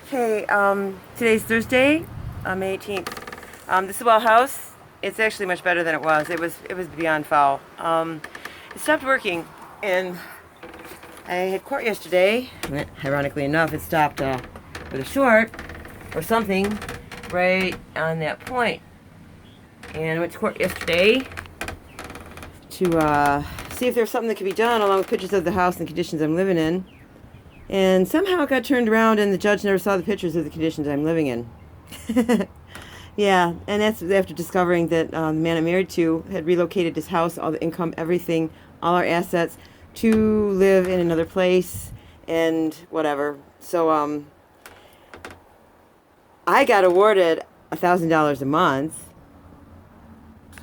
Okay, today's Thursday, May 18th. This is Well House. It's actually much better than it was. It was beyond foul. It stopped working, and I had court yesterday. Ironically enough, it stopped with a short or something right on that point. And I went to court yesterday to see if there's something that could be done along with pictures of the house and the conditions I'm living in. And somehow it got turned around and the judge never saw the pictures of the conditions I'm living in. Yeah, and that's after discovering that the man I'm married to had relocated his house, all the income, everything, all our assets, to live in another place and whatever. So I got awarded $1,000 a month,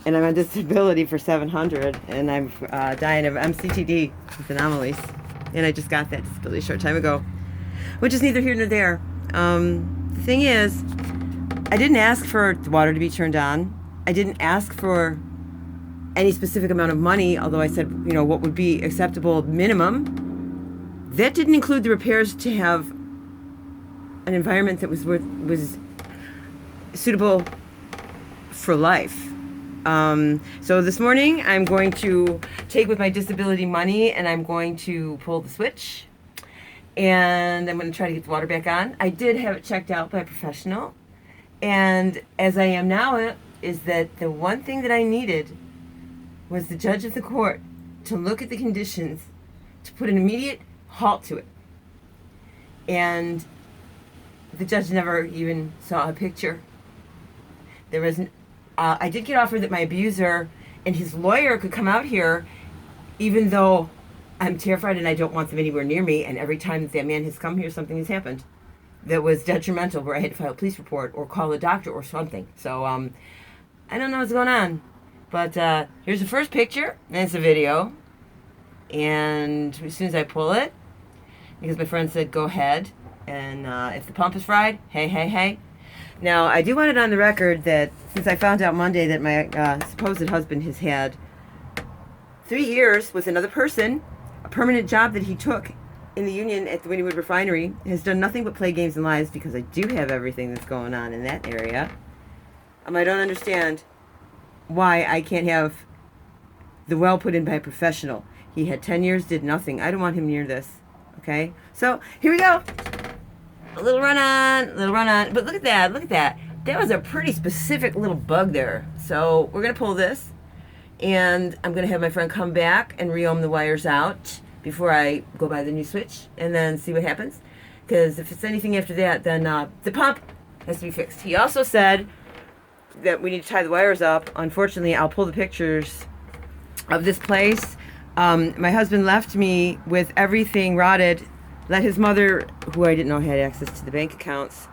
and I'm on disability for $700, and I'm dying of MCTD with anomalies. And I just got that disability a short time ago, which is neither here nor there. The thing is, I didn't ask for the water to be turned on. I didn't ask for any specific amount of money, although I said, what would be acceptable minimum. That didn't include the repairs to have an environment that was suitable for life. So this morning I'm going to take with my disability money and I'm going to pull the switch and I'm going to try to get the water back on. I did have it checked out by a professional, and as I am now is that the one thing that I needed was the judge of the court to look at the conditions, to put an immediate halt to it. And the judge never even saw a picture. There was I did get offered that my abuser and his lawyer could come out here, even though I'm terrified and I don't want them anywhere near me. And every time that man has come here, something has happened that was detrimental, where I had to file a police report or call a doctor or something. So I don't know what's going on. But here's the first picture, and it's a video. And as soon as I pull it, because my friend said, go ahead. And if the pump is fried, hey. Now, I do want it on the record that since I found out Monday that my supposed husband has had 3 years with another person, a permanent job that he took in the union at the Wynnewood Refinery, has done nothing but play games and lies, because I do have everything that's going on in that area. I don't understand why I can't have the well put in by a professional. He had 10 years, did nothing. I don't want him near this. Okay? So, here we go. A little run on. But look at that. That was a pretty specific little bug there. So we're going to pull this, and I'm going to have my friend come back and re-ohm the wires out before I go buy the new switch, and then see what happens. Because if it's anything after that, then the pump has to be fixed. He also said that we need to tie the wires up. Unfortunately, I'll pull the pictures of this place. My husband left me with everything rotted. Let his mother, who I didn't know had access to the bank accounts,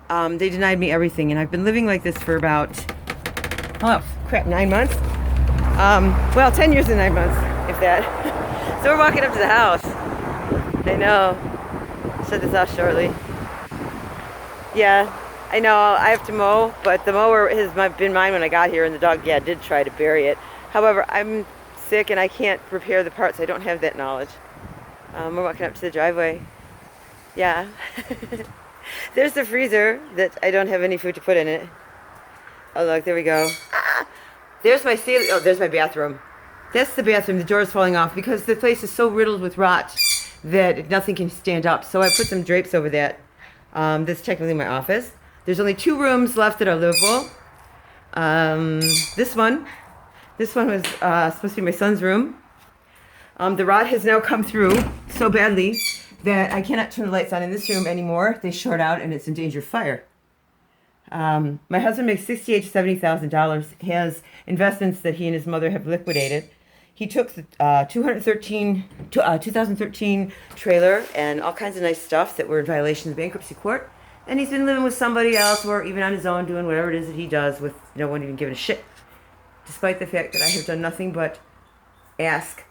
they denied me everything. And I've been living like this for about, 9 months? 10 years and 9 months, if that. So we're walking up to the house. I know. Shut this off shortly. Yeah, I know. I have to mow, but the mower has been mine when I got here, and the dog, did try to bury it. However, I'm sick and I can't repair the parts. I don't have that knowledge. We're walking up to the driveway. Yeah. There's the freezer that I don't have any food to put in it. Oh, look, there we go. There's my ceiling. Oh, there's my bathroom. That's the bathroom. The door is falling off because the place is so riddled with rot that nothing can stand up. So I put some drapes over that. That's technically my office. There's only 2 rooms left that are livable. This one was supposed to be my son's room. The rot has now come through so badly that I cannot turn the lights on in this room anymore. They short out and it's in danger of fire. My husband makes $68,000 to $70,000, has investments that he and his mother have liquidated. He took the 2013 trailer and all kinds of nice stuff that were in violation of the bankruptcy court. And he's been living with somebody else or even on his own doing whatever it is that he does with no one even giving a shit. Despite the fact that I have done nothing but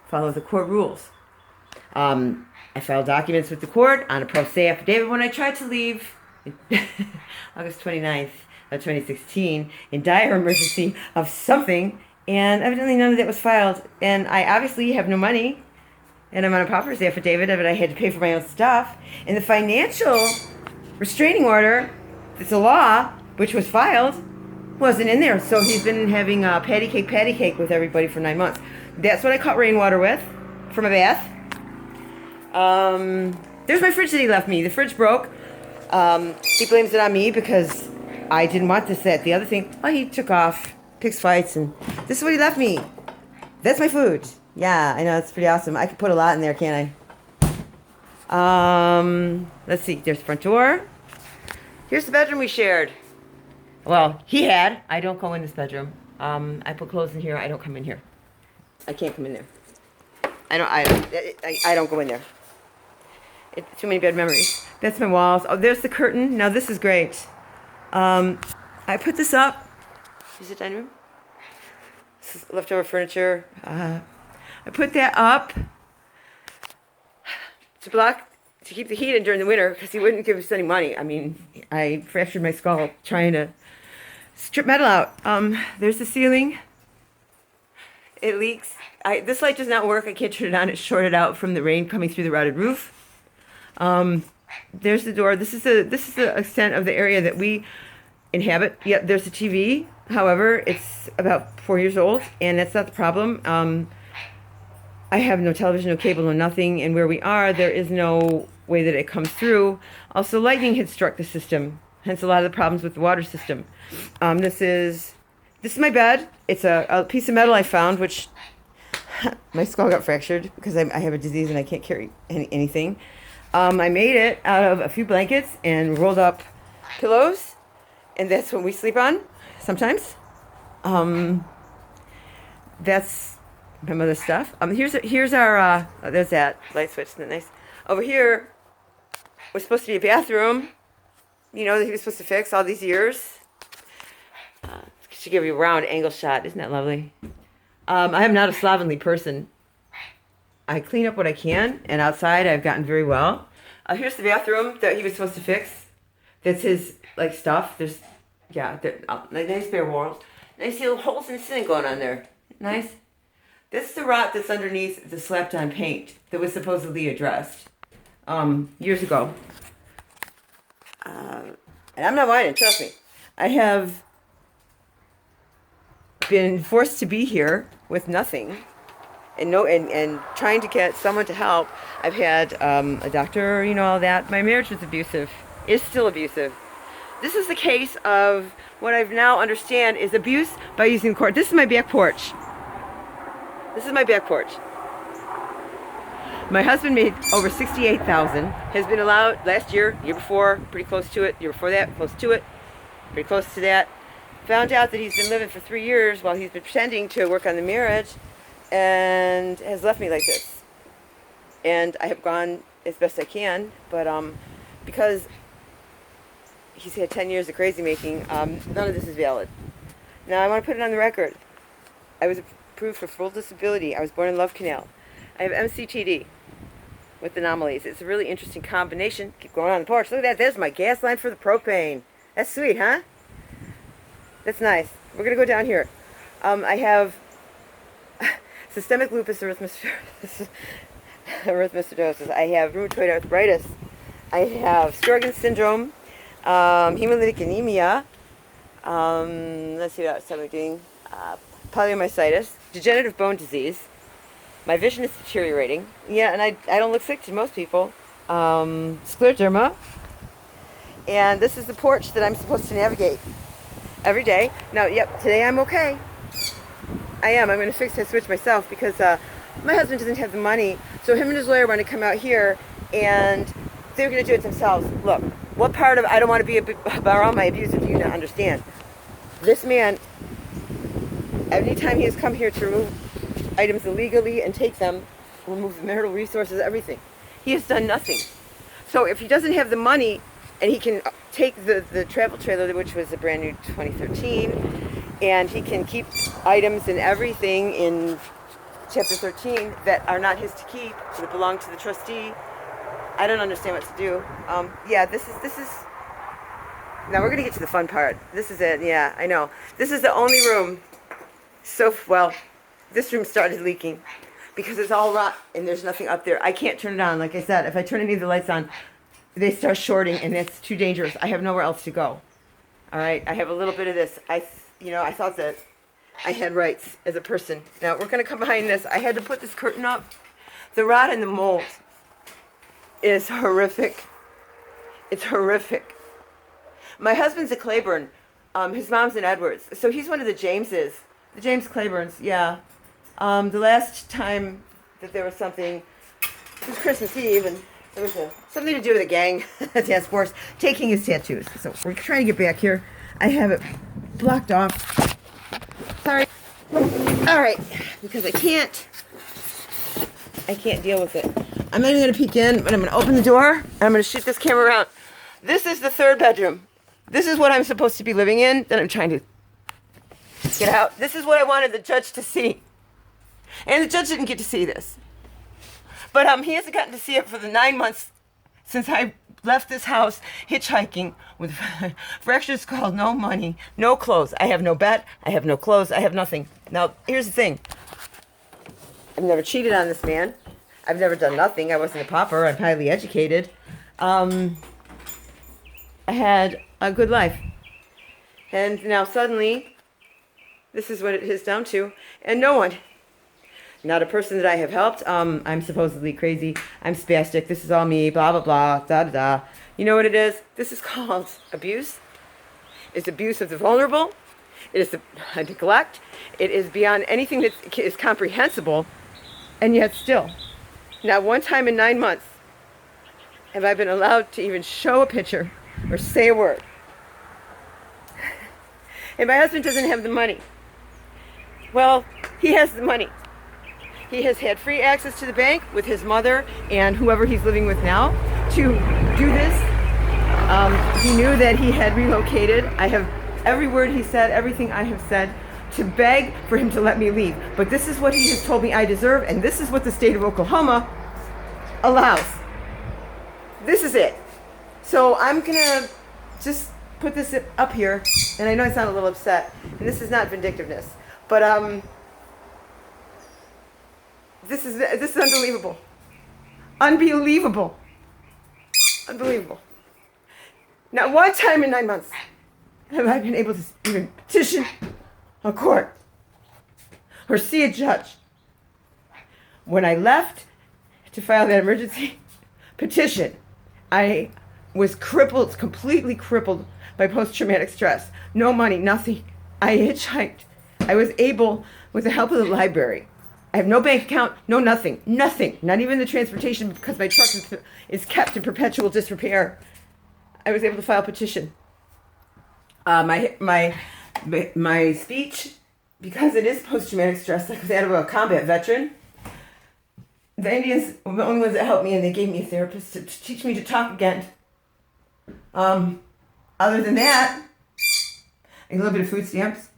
follow the court rules. I filed documents with the court on a pro se affidavit when I tried to leave August 29th of 2016 in dire emergency of something, and evidently none of that was filed. And I obviously have no money, and I'm on a pauper's affidavit, but I had to pay for my own stuff. And the financial restraining order, it's a law, which was filed, wasn't in there. So he's been having patty cake with everybody for 9 months. That's what I caught rainwater with from a bath. There's my fridge that he left me. The fridge broke. He blames it on me because I didn't want this, that, the other thing. Oh, he took off, picks fights, and this is what he left me. That's my food. Yeah, I know, it's pretty awesome. I could put a lot in there, can't I? Let's see. There's the front door. Here's the bedroom we shared. Well, he had. I don't go in this bedroom. I put clothes in here. I don't come in here. I can't come in there. I don't go in there. Too many bad memories. That's my walls. Oh, there's the curtain. Now this is great. I put this up. Is it dining room? This is leftover furniture. I put that up to keep the heat in during the winter because he wouldn't give us any money. I mean, I fractured my skull trying to strip metal out. There's the ceiling. It leaks. This light does not work. I can't turn it on. It's shorted out from the rain coming through the rotted roof. There's the door. This is the extent of the area that we inhabit. Yep, there's the TV. However, it's about 4 years old, and that's not the problem. I have no television, no cable, no nothing, and where we are, there is no way that it comes through. Also, lightning had struck the system, hence a lot of the problems with the water system. This is my bed. It's a piece of metal I found, which my skull got fractured because I have a disease and I can't carry anything. I made it out of a few blankets and rolled up pillows, and that's what we sleep on sometimes. That's my mother's stuff. Here's our there's that light switch. Isn't that nice? Over here was supposed to be a bathroom. You know, that he was supposed to fix all these years. Should give you a round angle shot. Isn't that lovely? I am not a slovenly person. I clean up what I can, and outside I've gotten very well. Here's the bathroom that he was supposed to fix. That's his stuff. There's nice bare walls, nice little holes in the ceiling going on there. Nice. This is the rot that's underneath the slapped-on paint that was supposedly addressed years ago. And I'm not whining. Trust me. I have been forced to be here with nothing. And trying to get someone to help. I've had a doctor, all that. My marriage was abusive, is still abusive. This is the case of what I've now understand is abuse by using the court. This is my back porch. My husband made over $68,000. Has been allowed last year before, pretty close to it. Year before that, close to it, pretty close to that. Found out that he's been living for 3 years while he's been pretending to work on the marriage. And has left me like this. And I have gone as best I can, but because he's had 10 years of crazy making, none of this is valid. Now I want to put it on the record. I was approved for full disability. I was born in Love Canal. I have MCTD with anomalies. It's a really interesting combination. Keep going on the porch. Look at that. There's my gas line for the propane. That's sweet, huh? That's nice. We're going to go down here. I have systemic lupus erythematosus. I have rheumatoid arthritis. I have Sjogren's syndrome, hemolytic anemia. Let's see what else I'm doing. Polymyositis, degenerative bone disease. My vision is deteriorating. Yeah, and I don't look sick to most people. Scleroderma. And this is the porch that I'm supposed to navigate every day. Now, yep, today I'm okay. I am. I'm going to fix that switch myself because my husband doesn't have the money. So him and his lawyer want to come out here and they're going to do it themselves. Look, what part of I don't want to be around my abusive do you not understand? This man, every time he has come here to remove items illegally and take them, remove the marital resources, everything, he has done nothing. So if he doesn't have the money and he can take the travel trailer, which was a brand new 2013, and he can keep items and everything in Chapter 13 that are not his to keep, that belong to the trustee. I don't understand what to do. Yeah, this is. Now we're gonna get to the fun part. This is it. Yeah, I know. This is the only room. So well, this room started leaking because it's all rot and there's nothing up there. I can't turn it on. Like I said, if I turn any of the lights on, they start shorting, and it's too dangerous. I have nowhere else to go. All right, I have a little bit of this. I thought that I had rights as a person. Now we're gonna come behind this. I had to put this curtain up. The rot and the mold is horrific. It's horrific. My husband's a Claiborne. His mom's in Edwards, so he's one of the Jameses, the James Claibornes. Yeah. The last time that there was something, it was Christmas Eve, and there was something to do with a gang task force taking his tattoos. So we're trying to get back here. I have it blocked off. Sorry. All right, because I can't deal with it. I'm not even going to peek in, but I'm going to open the door, and I'm going to shoot this camera around. This is the third bedroom. This is what I'm supposed to be living in, that I'm trying to get out. This is what I wanted the judge to see. And the judge didn't get to see this. But he hasn't gotten to see it for the 9 months since I left this house hitchhiking with fractured skull, no money, no clothes. I have no bed, I have no clothes, I have nothing. Now, here's the thing. I've never cheated on this man. I've never done nothing. I wasn't a pauper. I'm highly educated. I had a good life. And now suddenly, this is what it is down to. And no one, not a person that I have helped. I'm supposedly crazy. I'm spastic. This is all me. Blah, blah, blah. Da, da, da. You know what it is? This is called abuse. It's abuse of the vulnerable. It is a neglect. It is beyond anything that is comprehensible. And yet still, not one time in 9 months have I been allowed to even show a picture or say a word. And my husband doesn't have the money. Well, he has the money. He has had free access to the bank with his mother and whoever he's living with now to do this. He knew that he had relocated. I have every word he said, everything I have said, to beg for him to let me leave. But this is what he has told me I deserve, and this is what the state of Oklahoma allows. This is it. So I'm gonna just put this up here, and I know I sound a little upset, and this is not vindictiveness, but this is unbelievable. Unbelievable. Unbelievable. Not one time in 9 months have I been able to even petition a court or see a judge. When I left to file that emergency petition, I was crippled, completely crippled by post-traumatic stress. No money, nothing. I hitchhiked. I was able, with the help of the library, I have no bank account, no nothing, not even the transportation because my truck is kept in perpetual disrepair. I was able to file a petition. My speech, because it is post-traumatic stress, like that of a combat veteran, the Indians were the only ones that helped me, and they gave me a therapist to teach me to talk again. Other than that, a little bit of food stamps.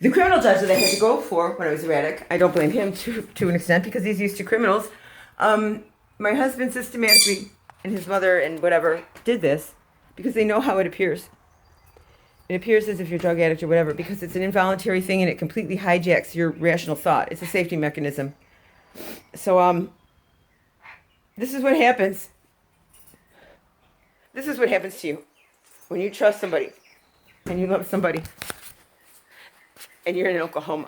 The criminal judge that I had to go for when I was erratic, I don't blame him to an extent because he's used to criminals. My husband systematically, and his mother and whatever, did this because they know how it appears. It appears as if you're a drug addict or whatever because it's an involuntary thing and it completely hijacks your rational thought. It's a safety mechanism. So, this is what happens. This is what happens to you when you trust somebody and you love somebody and you're in Oklahoma.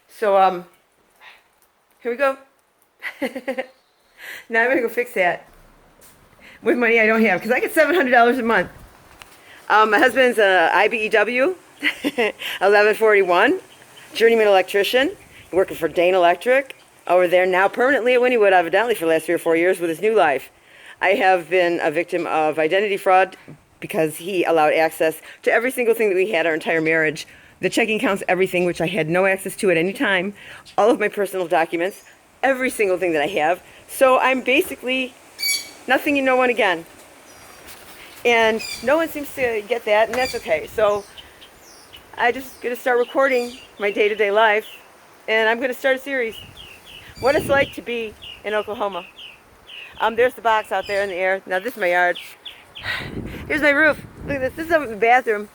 So, here we go. Now I'm going to go fix that with money I don't have because I get $700 a month. My husband's a IBEW, 1141, journeyman electrician, working for Dane Electric over there now permanently at Wynnewood, evidently for the last 3 or 4 years with his new life. I have been a victim of identity fraud because he allowed access to every single thing that we had our entire marriage. The checking accounts, everything, which I had no access to at any time, all of my personal documents, every single thing that I have. So I'm basically nothing and no one again. And no one seems to get that, and that's okay. So I just going to start recording my day-to-day life, and I'm going to start a series. What it's like to be in Oklahoma. There's the box out there in the air. Now this is my yard. Here's my roof. Look at this. This is over the bathroom.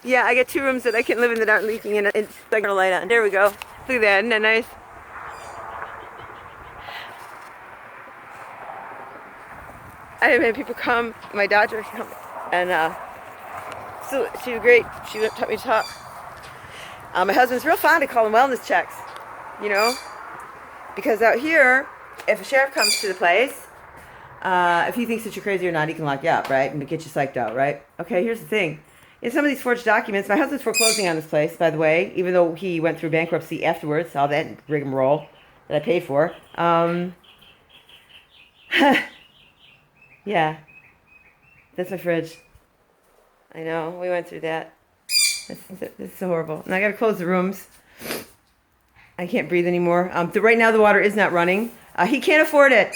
Yeah, I got 2 rooms that I can live in that aren't leaking, and it's like a light on. There we go. Look at that. Isn't that nice? I have had people come, my doctor come, and so she was great. She taught me to talk. My husband's real fond of calling wellness checks, you know, because out here, if a sheriff comes to the place, if he thinks that you're crazy or not, he can lock you up, right, and get you psyched out, right? Okay, here's the thing. In some of these forged documents, my husband's foreclosing on this place, by the way, even though he went through bankruptcy afterwards, all that rigmarole that I paid for. Yeah, that's my fridge. I know, we went through that. This is so horrible. And I gotta close the rooms. I can't breathe anymore. Right now the water is not running. He can't afford it.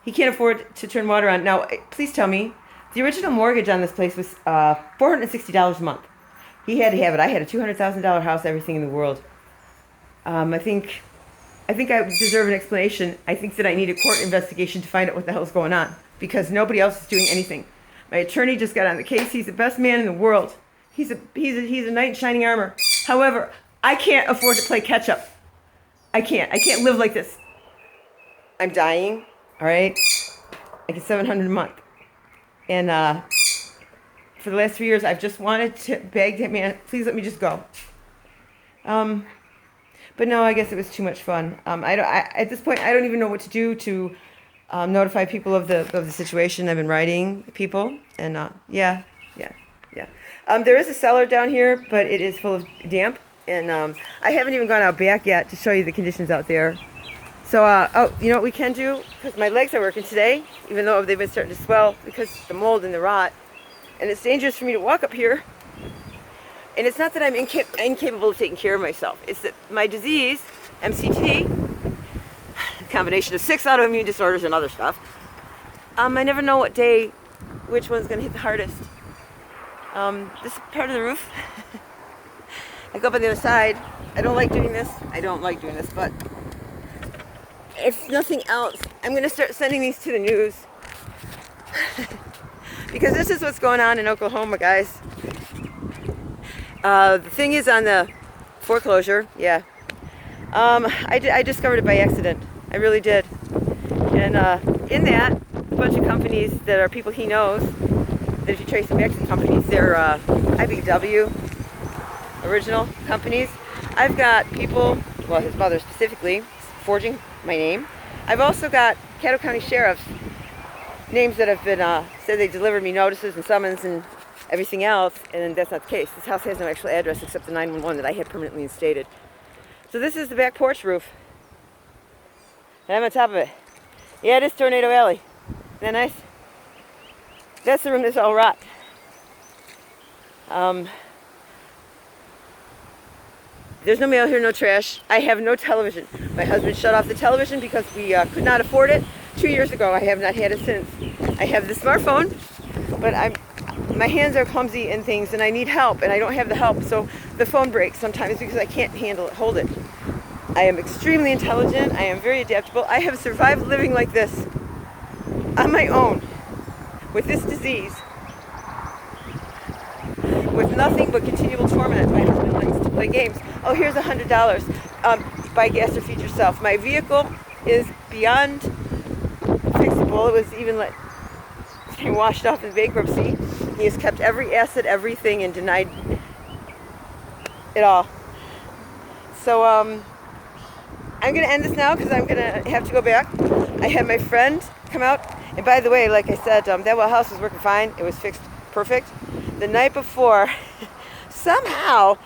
He can't afford to turn water on. Now, please tell me, the original mortgage on this place was $460 a month. He had to have it. I had a $200,000 house, everything in the world. I think I deserve an explanation. I think that I need a court investigation to find out what the hell's going on, because nobody else is doing anything. My attorney just got on the case. He's the best man in the world. He's a knight in shining armor. However, I can't afford to play catch up. I can't live like this. I'm dying. All right. I get $700 a month. And for the last 3 years, I've just wanted to beg that man, please let me just go. But no, I guess it was too much fun. At this point, I don't even know what to do to notify people of the situation. I've been writing people, and yeah. There is a cellar down here, but it is full of damp, and I haven't even gone out back yet to show you the conditions out there. So, you know what we can do? Because my legs are working today, even though they've been starting to swell because of the mold and the rot, and it's dangerous for me to walk up here. And it's not that I'm incapable of taking care of myself. It's that my disease, MCT, a combination of 6 autoimmune disorders and other stuff, I never know what day, which one's going to hit the hardest. This part of the roof, I go up on the other side. I don't like doing this. But if nothing else, I'm going to start sending these to the news. Because this is what's going on in Oklahoma, guys. The thing is on the foreclosure, yeah. I discovered it by accident. I really did. And in that, a bunch of companies that are people he knows, that if you trace them back to the companies, they're IBW original companies. I've got people, well, his mother specifically, forging my name. I've also got Caddo County Sheriff's names that have been said they delivered me notices and summons and everything else, and that's not the case. This house has no actual address except the 911 that I had permanently instated. So this is the back porch roof, and I'm on top of it. Yeah, it is Tornado Alley. Isn't that nice? That's the room that's all rot. There's no mail here, no trash. I have no television. My husband shut off the television because we could not afford it 2 years ago. I have not had it since. I have the smartphone, but my hands are clumsy and things, and I need help, and I don't have the help, so the phone breaks sometimes because I can't hold it. I am extremely intelligent. I am very adaptable. I have survived living like this on my own with this disease, with nothing but continual torment. My husband likes to play games. Oh, here's $100. Buy gas or feed yourself. My vehicle is beyond fixable. It was even washed off in bankruptcy. He has kept every asset, everything, and denied it all. So I'm going to end this now because I'm going to have to go back. I had my friend come out. And by the way, like I said, that well house was working fine. It was fixed perfect. The night before, somehow,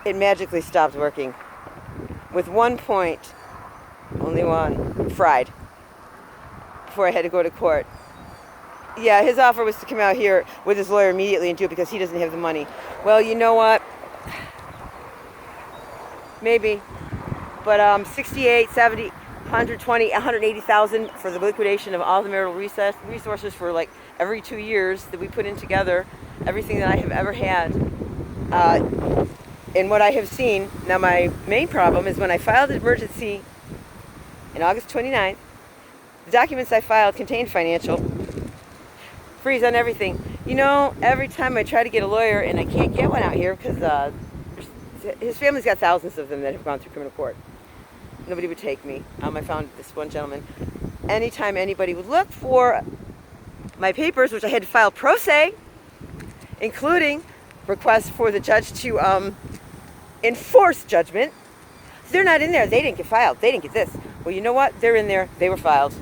it magically stopped working. With one point, only one, fried, before I had to go to court. Yeah, his offer was to come out here with his lawyer immediately and do it because he doesn't have the money. Well, you know what? Maybe. But 68, 70, 120, 180,000 for the liquidation of all the marital resources for like every 2 years that we put in together, everything that I have ever had. And what I have seen, now my main problem is when I filed an emergency in August 29th, the documents I filed contained financial freeze on everything. You know, every time I try to get a lawyer and I can't get one out here because his family's got thousands of them that have gone through criminal court. Nobody would take me. I found this one gentleman. Anytime anybody would look for my papers, which I had to file pro se, including requests for the judge to enforce judgment. They're not in there. They didn't get filed. They didn't get this. Well, you know what? They're in there. They were filed.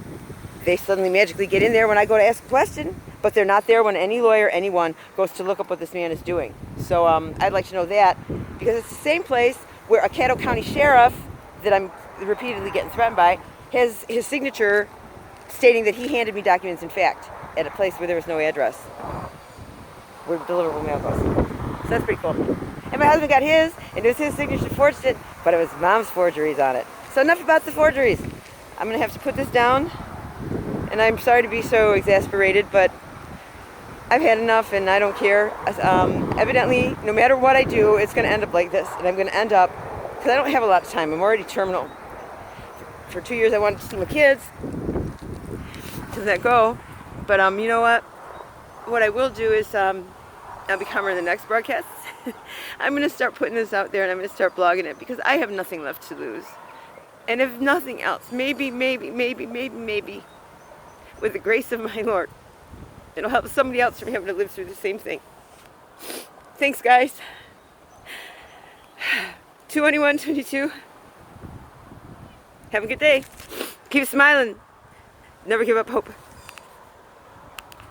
They suddenly magically get in there when I go to ask a question, but they're not there when any lawyer, anyone, goes to look up what this man is doing. So I'd like to know that, because it's the same place where a Caddo County sheriff that I'm repeatedly getting threatened by has his signature stating that he handed me documents in fact at a place where there was no address where deliverable mail goes. So that's pretty cool. And my husband got his, and it was his signature forged it, but it was Mom's forgeries on it. So enough about the forgeries. I'm going to have to put this down, and I'm sorry to be so exasperated, but I've had enough and I don't care. Evidently, no matter what I do, it's going to end up like this, and I'm going to end up, because I don't have a lot of time. I'm already terminal. For 2 years I wanted to see my kids. Doesn't that go? But you know what? What I will do is I'll be covering the next broadcast. I'm going to start putting this out there, and I'm going to start blogging it, because I have nothing left to lose. And if nothing else, maybe, with the grace of my Lord, it'll help somebody else from having to live through the same thing. Thanks, guys. 2/21/22. Have a good day. Keep smiling. Never give up hope.